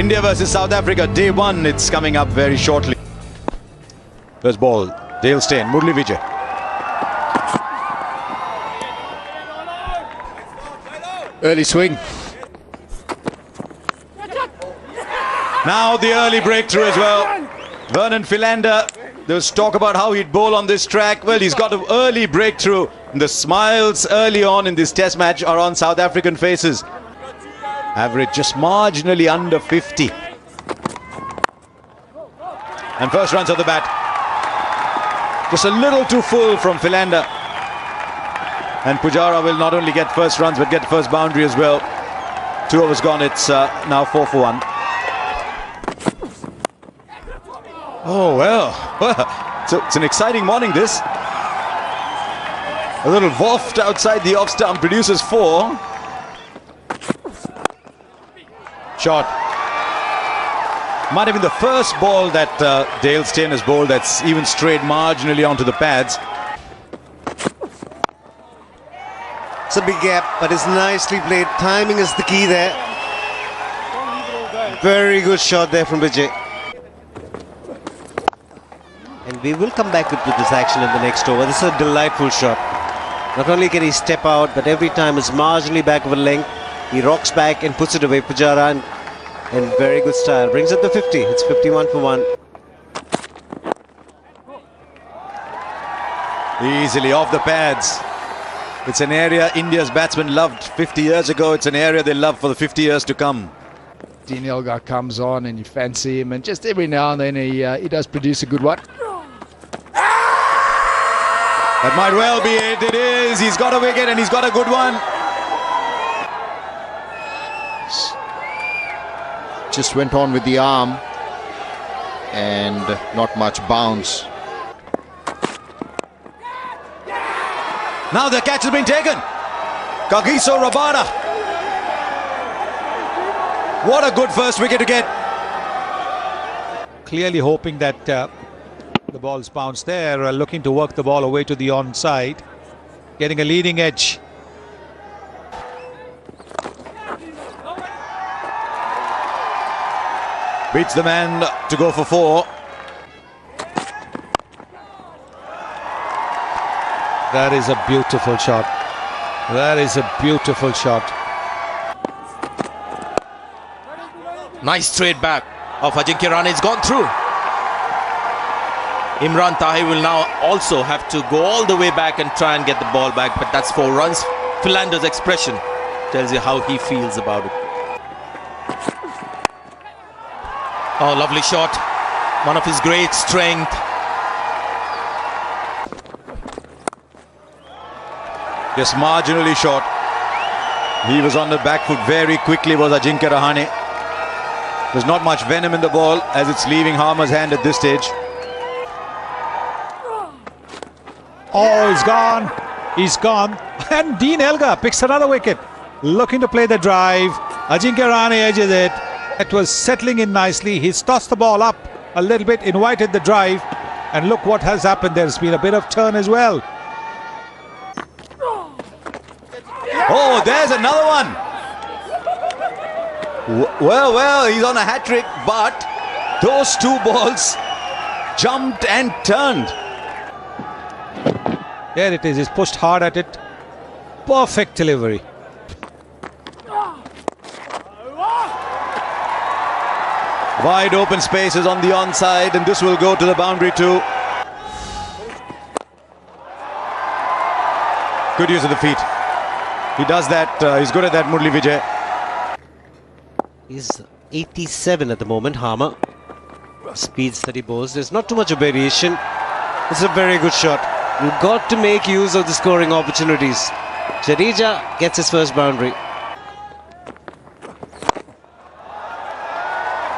India versus South Africa, day one. It's coming up very shortly. First ball, Dale Steyn, Murli Vijay. Early swing. Now the early breakthrough as well. Vernon Philander, there was talk about how he'd bowl on this track. Well, he's got an early breakthrough. The smiles early on in this test match are on South African faces. Average just marginally under 50. And first runs of the bat. Just a little too full from Philander. And Pujara will not only get first runs but get first boundary as well. 2 overs gone, it's now 4 for 1. Oh well, so it's an exciting morning this. A little waft outside the off stump produces 4. Shot. Might have been the first ball that Dale Steyn has bowled that's even strayed marginally onto the pads. It's a big gap, but it's nicely played. Timing is the key there. Very good shot there from Vijay. And we will come back into this action in the next over. This is a delightful shot. Not only can he step out, but every time it's marginally back of a length. He rocks back and puts it away. Pujara in very good style. Brings up the 50. It's 51 for 1. Easily off the pads. It's an area India's batsmen loved 50 years ago. It's an area they love for the 50 years to come. Dean Elgar comes on and you fancy him, and just every now and then he does produce a good one. That might well be it. It is. He's got a wicket and he's got a good one. Just went on with the arm and not much bounce. Now the catch has been taken. Kagiso Rabada. What a good first wicket to get. Clearly hoping that the ball's bounced there, looking to work the ball away to the onside, getting a leading edge. Beats the man to go for 4. That is a beautiful shot. That is a beautiful shot. Nice straight back of Ajinkya Rahane. It's gone through. Imran Tahir will now also have to go all the way back and try and get the ball back, but that's 4 runs. Philander's expression tells you how he feels about it. Oh, lovely shot. One of his great strength. Just marginally short. He was on the back foot very quickly, was Ajinkya Rahane. There's not much venom in the ball as it's leaving Harmer's hand at this stage. Oh, he's gone. He's gone. And Dean Elgar picks another wicket. Looking to play the drive. Ajinkya Rahane edges it. It was settling in nicely. He's tossed the ball up a little bit, invited the drive. And look what has happened. There's been a bit of turn as well. Oh, there's another one. Well, he's on a hat-trick, but those 2 balls jumped and turned. There it is. He's pushed hard at it. Perfect delivery. Wide open spaces on the onside, and this will go to the boundary too. Good use of the feet. He does that. He's good at that, Murli Vijay. He's 87 at the moment, Harmer. Speeds that he bowls. There's not too much of variation. It's a very good shot. You've got to make use of the scoring opportunities. Jadeja gets his first boundary.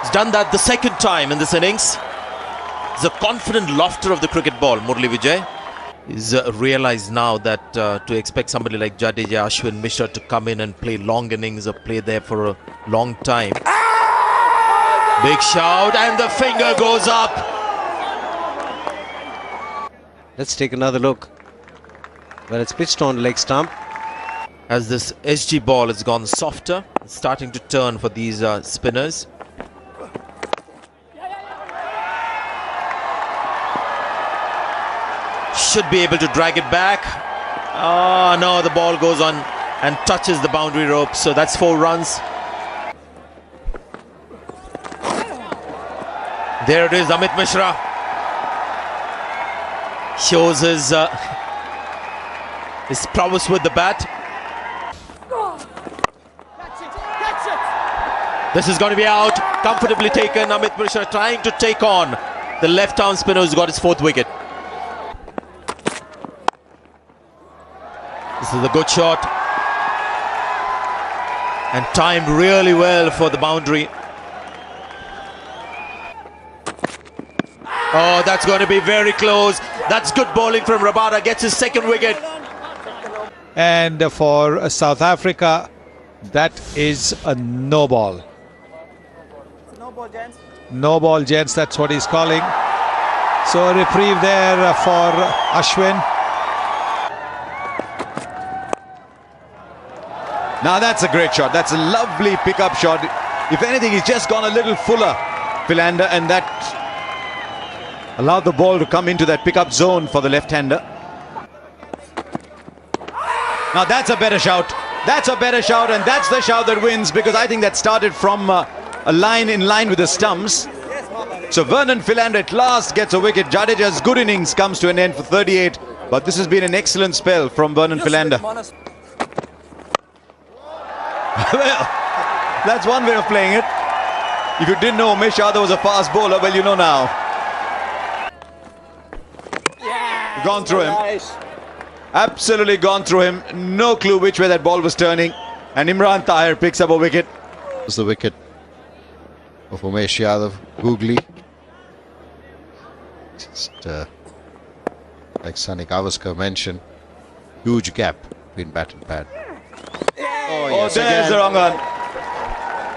He's done that the second time in this innings. He's a confident lofter of the cricket ball, Murli Vijay. He's realised now that to expect somebody like Jadeja, Ashwin, Mishra to come in and play long innings or play there for a long time. Big shout and the finger goes up. Let's take another look. Well, it's pitched on leg stump. As this SG ball has gone softer, it's starting to turn for these spinners. should be able to drag it back. Oh no, the ball goes on and touches the boundary rope, so that's 4 runs. There it is, Amit Mishra shows his prowess with the bat. This is going to be out, comfortably taken. Amit Mishra trying to take on the left-arm spinner who's got his 4th wicket. This is a good shot and timed really well for the boundary. Oh, that's going to be very close. That's good bowling from Rabada, gets his 2nd wicket. And for South Africa, that is a no ball. No ball, gents, that's what he's calling. So a reprieve there for Ashwin. Now that's a great shot. That's a lovely pickup shot. If anything, he's just gone a little fuller, Philander, and that allowed the ball to come into that pickup zone for the left-hander. Now that's a better shout. That's a better shout, and that's the shout that wins, because I think that started from a line in line with the stumps. So Vernon Philander at last gets a wicket. Jadeja's good innings comes to an end for 38, but this has been an excellent spell from Vernon Philander. Well, that's one way of playing it. If you didn't know Umesh Yadav was a fast bowler, well, you know now. Gone through him. Absolutely gone through him. No clue which way that ball was turning. And Imran Tahir picks up a wicket. It's the wicket of Umesh Yadav. Googly. Just like Sunny Gavaskar mentioned, huge gap between bat and pad. Oh, yes, there's the wrong one.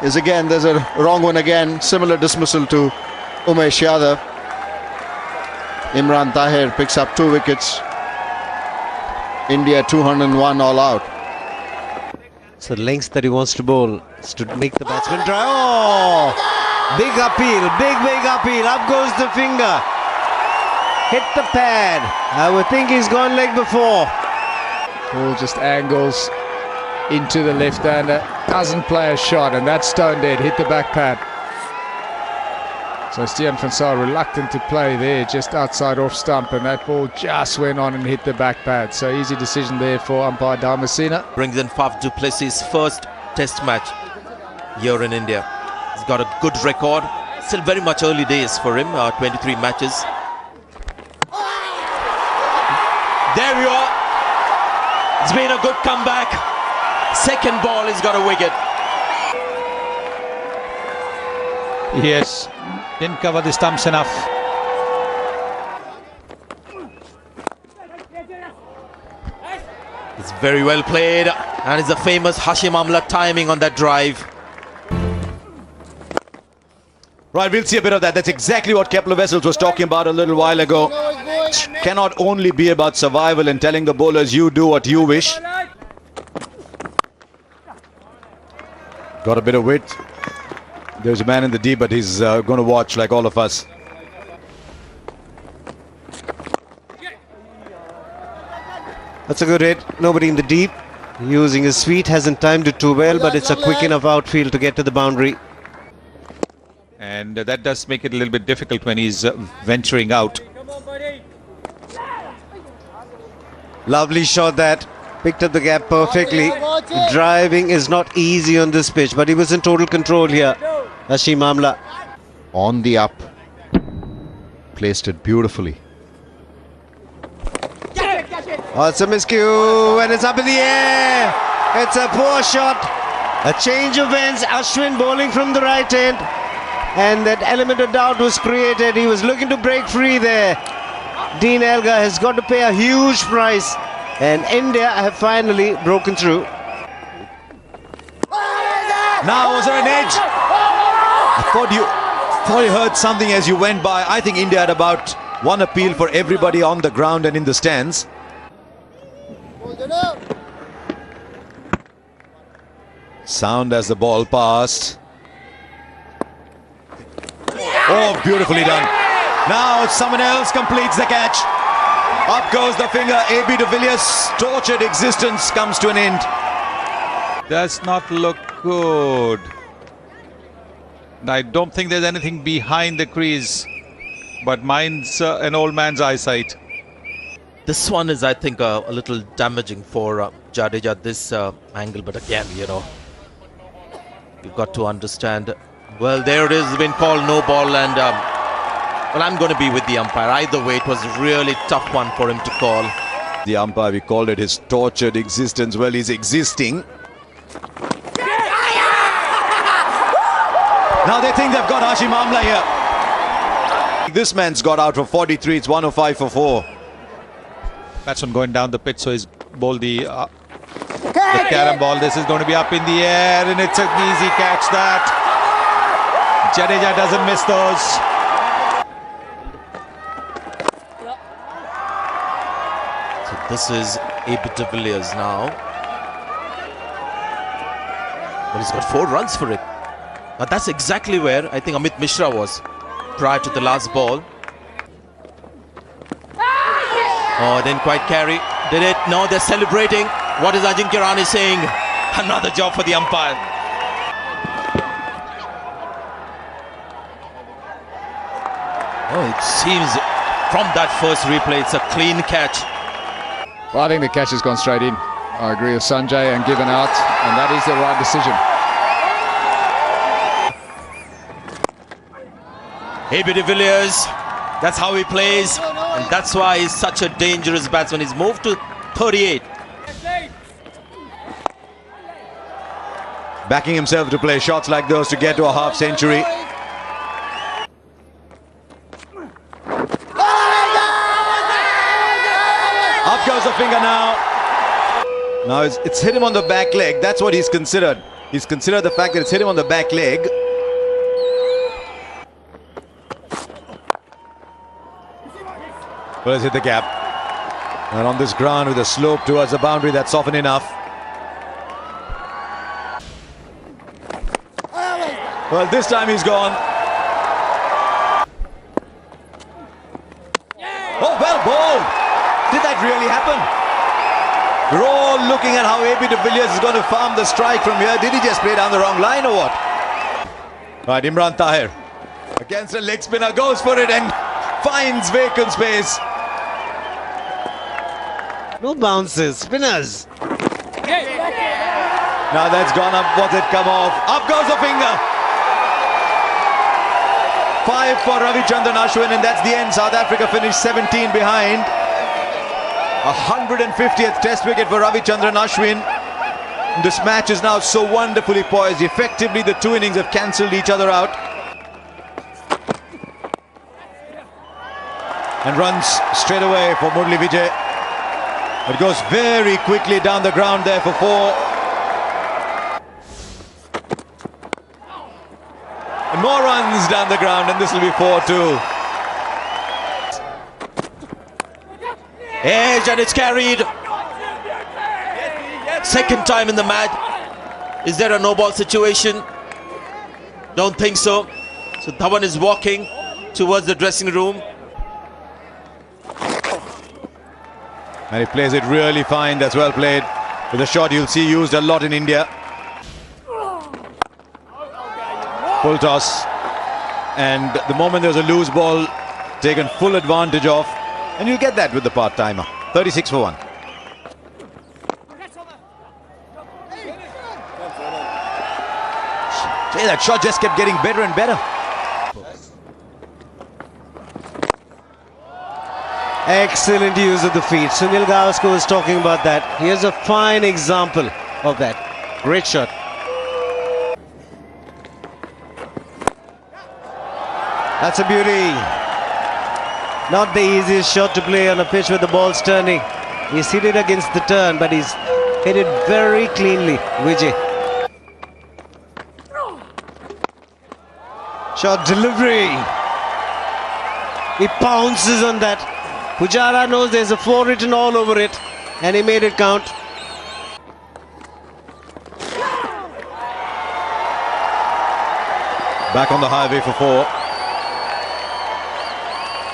There's a wrong one again. Similar dismissal to Umesh Yadav. Imran Tahir picks up 2 wickets. India 201 all out. So the lengths that he wants to bowl is to make the batsman try. Oh! Big appeal, big appeal. Up goes the finger. Hit the pad. I would think he's gone leg before. Ball just angles into the left-hander. Doesn't play a shot, and that's stone dead. Hit the back pad. So Steyn reluctant to play there, just outside off stump, and that ball just went on and hit the back pad. So easy decision there for umpire Dharmasena. Brings in Faf du Plessis' first test match here in India. He's got a good record. Still very much early days for him, 23 matches. There we are. It's been a good comeback. Second ball, he's got a wicket. Yes, didn't cover the stumps enough. It's very well played, and it's the famous Hashim Amla timing on that drive. Right, we'll see a bit of that. That's exactly what Kepler Wessels was talking about a little while ago. It cannot only be about survival and telling the bowlers, you do what you wish. Got a bit of width. There's a man in the deep, but he's going to watch like all of us. That's a good hit. Nobody in the deep. Using his feet, hasn't timed it too well, but it's a quick enough outfield to get to the boundary. And that does make it a little bit difficult when he's venturing out. Lovely shot that. Picked up the gap perfectly. Driving is not easy on this pitch, but he was in total control here. Hashim Amla. On the up. Placed it beautifully. Oh, it's a miscue and it's up in the air. It's a poor shot. A change of ends. Ashwin bowling from the right end. And that element of doubt was created. He was looking to break free there. Dean Elgar has got to pay a huge price. And India have finally broken through. Now, was there an edge? I thought you heard something as you went by. I think India had about one appeal for everybody on the ground and in the stands. Sound as the ball passed. Oh, beautifully done. Now someone else completes the catch. Up goes the finger. A.B. de Villiers' tortured existence comes to an end. Does not look good. I don't think there's anything behind the crease, but mine's an old man's eyesight. This one is, I think, a little damaging for Jadeja, this angle. But again, you know, you've got to understand. Well, there it is, been called no ball, and well, I'm going to be with the umpire. Either way, it was a really tough one for him to call. The umpire, we called it his tortured existence. Well, he's existing. Now they think they've got Hashim Amla here. This man's got out for 43. It's 105 for 4. Batsman going down the pitch, so he's bowled the carom ball. This is going to be up in the air, and it's an easy catch that. Jadeja doesn't miss those. So this is A.B. de Villiers now. But he's got 4 runs for it. But that's exactly where I think Amit Mishra was prior to the last ball. Oh, didn't quite carry. Did it? No, they're celebrating. What is Ajinkya Rahane saying? Another job for the umpire. Oh, it seems from that first replay, it's a clean catch. Well, I think the catch has gone straight in. I agree with Sanjay and given out, and that is the right decision. A.B. de Villiers, that's how he plays, and that's why he's such a dangerous batsman. He's moved to 38. Backing himself to play shots like those to get to a half century. Up goes the finger now. Now it's hit him on the back leg. That's what he's considered. He's considered the fact that it's hit him on the back leg. Well, it's hit the gap. And on this ground with a slope towards the boundary, that's often enough. Well, this time he's gone. Oh, well bowled. Did that really happen? We're all looking at how A.B. de Villiers is going to farm the strike from here. Did he just play down the wrong line or what? Right, Imran Tahir against a leg spinner, goes for it and finds vacant space. No bounces, spinners. Now that's gone up. Was it come off? Up goes the finger. 5 for Ravichandran Ashwin, and that's the end. South Africa finished 17 behind. 150th test wicket for Ravichandran Ashwin. This match is now so wonderfully poised. Effectively, the 2 innings have cancelled each other out. And runs straight away for Murali Vijay. It goes very quickly down the ground there for 4. And more runs down the ground, and this will be 4-2. Edge, and it's carried. Second time in the match. Is there a no ball situation? Don't think so. So Dhawan is walking towards the dressing room. And he plays it really fine. That's well played. With a shot you'll see used a lot in India. Full toss. And the moment there's a loose ball, taken full advantage of. And you'll get that with the part-timer. 36 for 1. Hey, that shot just kept getting better and better. Excellent use of the feet. Sunil Gavaskar was talking about that. Here's a fine example of that. Great shot. That's a beauty. Not the easiest shot to play on a pitch with the ball's turning. He's hit it against the turn, but he's hit it very cleanly. Vijay. Shot delivery. He pounces on that. Pujara knows there's a 4 written all over it, and he made it count. Back on the highway for 4.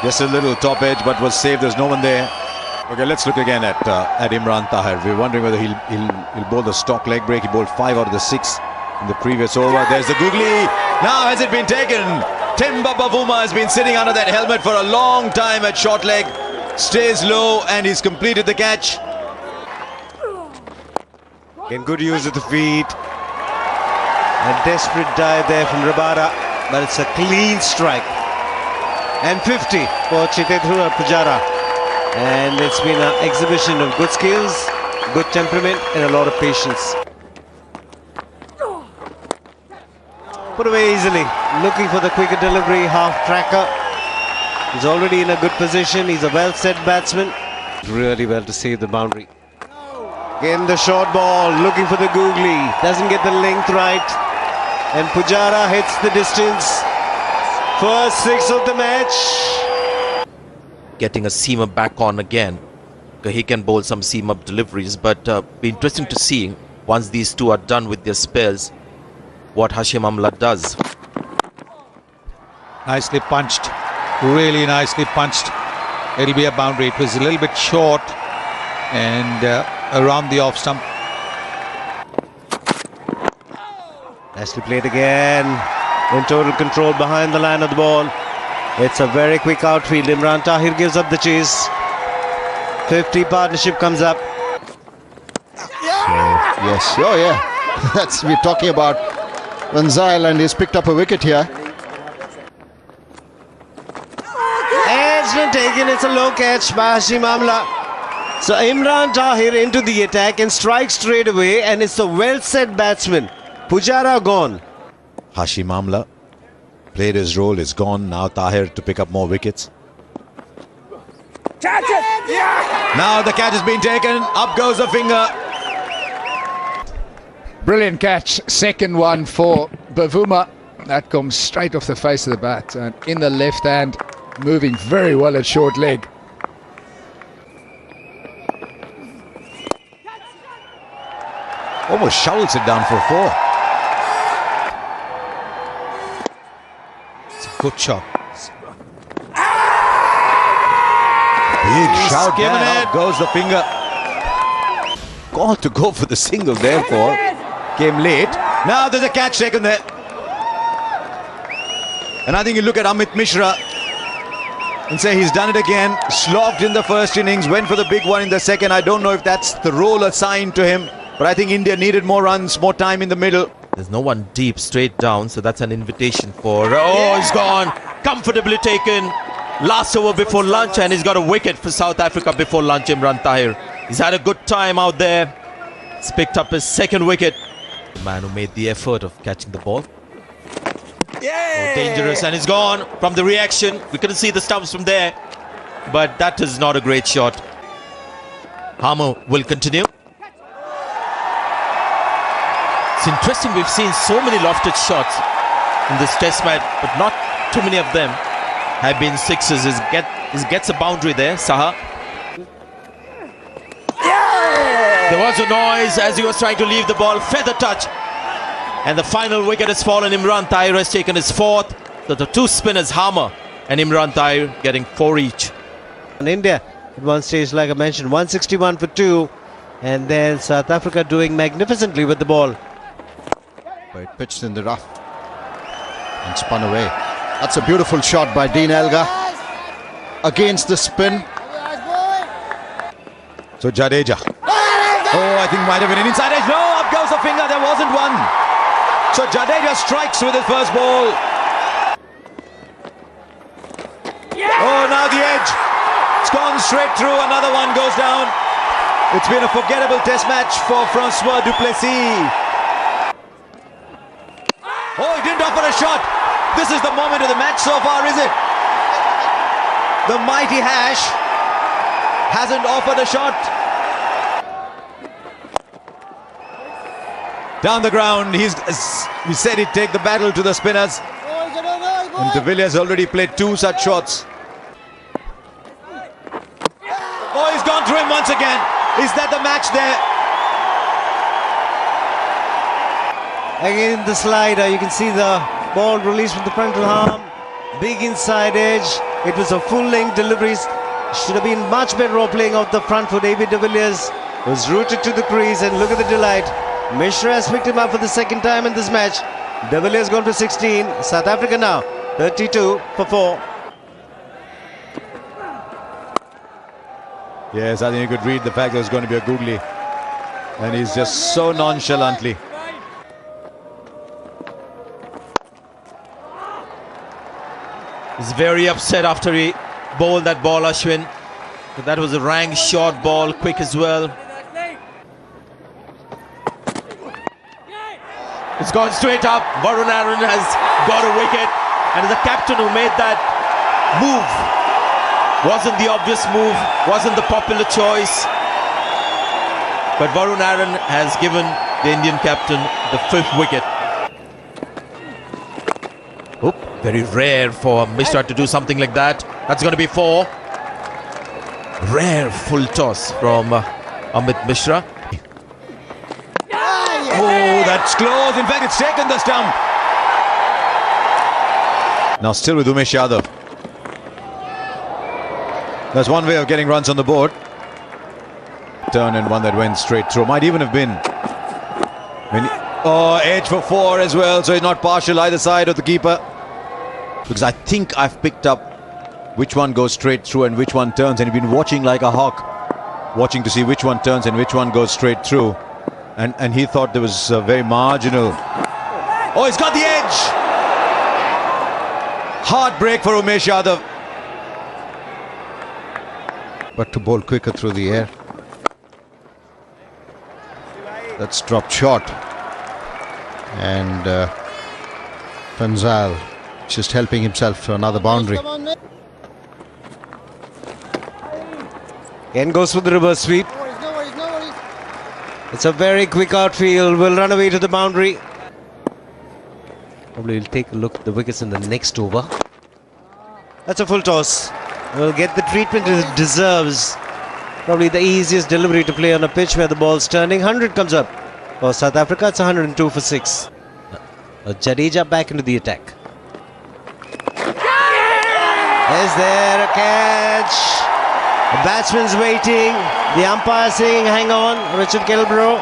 Just a little top edge, but was saved. There's no one there. Okay, let's look again at Imran Tahir. We're wondering whether he'll bowl the stock leg break. He bowled 5 out of the 6 in the previous over. There's the googly. Now has it been taken? Timber Bavuma has been sitting under that helmet for a long time at short leg. Stays low and he's completed the catch. In good use of the feet. A desperate dive there from Rabada, but it's a clean strike. And 50 for Cheteshwar Pujara. And it's been an exhibition of good skills, good temperament and a lot of patience. Put away easily, looking for the quicker delivery, half tracker. He's already in a good position, he's a well-set batsman. Really well to save the boundary. Again the short ball, looking for the googly, doesn't get the length right. And Pujara hits the distance. First 6 of the match. Getting a seamer back on again. He can bowl some seam-up deliveries, but be interesting to see once these two are done with their spells what Hashim Amla does. Nicely punched, really nicely punched. It'll be a boundary. It was a little bit short and around the off stump. Nicely played again. In total control behind the line of the ball. It's a very quick outfield. Imran Tahir gives up the chase. 50 partnership comes up. Yes, oh yeah. That's we're talking about Ranzail, and he's picked up a wicket here. It's been taken. It's a low catch by Hashim Amla. So Imran Tahir into the attack and strikes straight away, and it's a well-set batsman. Pujara gone. Hashim Amla played his role, is gone. Now Tahir to pick up more wickets. Catch it! Yeah! Now the catch has been taken. Up goes the finger. Brilliant catch. Second one for Bavuma. That comes straight off the face of the bat and in the left hand, moving very well at short leg. Almost shovels it down for 4. It's a good shot. Big shout, given man. it. Up goes the finger. Got to go for the single, therefore came late. Now there's a catch taken there. And I think you look at Amit Mishra and say he's done it again. Slogged in the first innings, went for the big one in the second. I don't know if that's the role assigned to him, but I think India needed more runs, more time in the middle. There's no one deep straight down, so that's an invitation for... Oh, he's gone. Comfortably taken. Last over before lunch, and he's got a wicket for South Africa before lunch, Imran Tahir. He's had a good time out there. He's picked up his second wicket. The man who made the effort of catching the ball. Oh, dangerous, and he's gone from the reaction. We couldn't see the stumps from there, but that is not a great shot. Harmer will continue. It's interesting, we've seen so many lofted shots in this test match, but not too many of them have been sixes. He gets a boundary there, Saha. There was a noise as he was trying to leave the ball, feather touch. And the final wicket has fallen. Imran Tahir has taken his 4th. So the two spinners, Harmer and Imran Tahir, getting 4 each. In India, at one stage, like I mentioned, 161 for 2. And then South Africa doing magnificently with the ball. But it pitched in the rough and spun away. That's a beautiful shot by Dean Elgar against the spin. So Jadeja. Oh, I think might have been an inside edge. No, up goes the finger. There wasn't one. So Jadeja strikes with his first ball. Oh, now the edge. It's gone straight through. Another one goes down. It's been a forgettable test match for Francois du Plessis. Oh, he didn't offer a shot. This is the moment of the match so far, is it? The mighty Hash hasn't offered a shot. Down the ground, he said he'd take the battle to the spinners. And de Villiers already played 2 such shots. Oh, he's gone through him once again. Is that the match there? Again, the slider, you can see the ball released from the frontal arm. Big inside edge. It was a full-length delivery. Should have been much better off playing off the front foot. David de Villiers was rooted to the crease, and look at the delight. Mishra has picked him up for the second time in this match. De Villiers gone for 16. South Africa now 32 for 4. Yes, I think you could read the fact there was going to be a googly. And he's just so nonchalantly. He's very upset after he bowled that ball, Ashwin. But that was a rank short ball, quick as well. It's gone straight up. Vernon has got a wicket. And the captain who made that move wasn't the obvious move, wasn't the popular choice. But Vernon has given the Indian captain the 5th wicket. Oop, very rare for Mishra to do something like that. That's going to be 4. Rare full toss from Amit Mishra. Oh, that's close. In fact, it's taken the stump. Now still with Umesh Yadav. That's one way of getting runs on the board. Turn and one that went straight through. Might even have been. Edge for 4 as well. So he's not partial either side of the keeper. Because I think I've picked up which one goes straight through and which one turns. And he's been watching like a hawk. Watching to see which one turns and which one goes straight through. And he thought there was a very marginal. Oh, he's got the edge. Hard break for Umesh Yadav. But to bowl quicker through the air. That's dropped short. And Panzal just helping himself to another boundary. Again goes for the reverse sweep. It's a very quick outfield. Will run away to the boundary. Probably will take a look at the wickets in the next over. That's a full toss. Will get the treatment it deserves. Probably the easiest delivery to play on a pitch where the ball's turning. 100 comes up for South Africa. It's 102 for 6. Jadeja back into the attack. Is there a catch? The batsman's waiting. The umpire saying, hang on, Richard Kelbrough.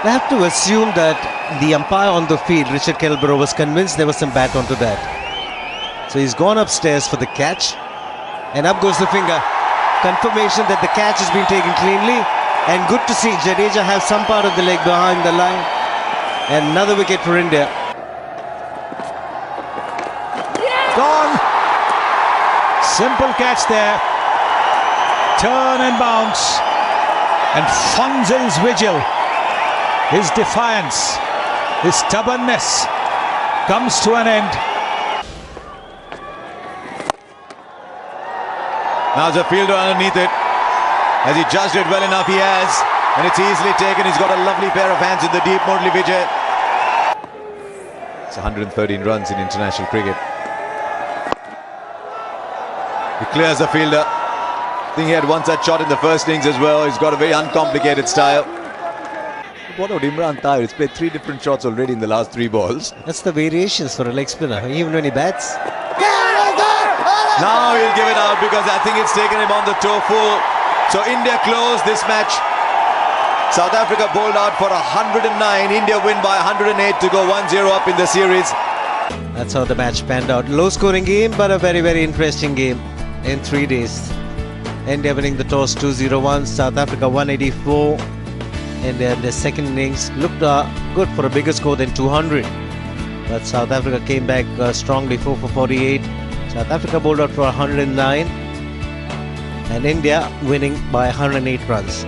They have to assume that the umpire on the field, Richard Kelbrough, was convinced there was some bat onto that. So he's gone upstairs for the catch. And up goes the finger. Confirmation that the catch has been taken cleanly. And good to see Jadeja have some part of the leg behind the line. And another wicket for India. Gone. Simple catch there. Turn and bounce. And Funzel's vigil, his defiance, his stubbornness comes to an end. Now there's a fielder underneath it. Has he judged it well enough? He has. And it's easily taken. He's got a lovely pair of hands in the deep. Mohali Vijay. It's 113 runs in international cricket. He clears the fielder. I think he had one such shot in the first innings as well. He's got a very uncomplicated style. What about Imran Tahir? He's played 3 different shots already in the last 3 balls. That's the variations for a leg spinner, even when he bats. Now he'll give it out because I think it's taken him on the toe full. So India close this match. South Africa bowled out for 109. India win by 108 to go 1-0 up in the series. That's how the match panned out. Low scoring game, but a very, very interesting game in 3 days. India winning the toss 2-0-1, South Africa 184. India in their second innings looked good for a bigger score than 200. But South Africa came back strongly, 4 for 48. South Africa bowled out for 109. And India winning by 108 runs.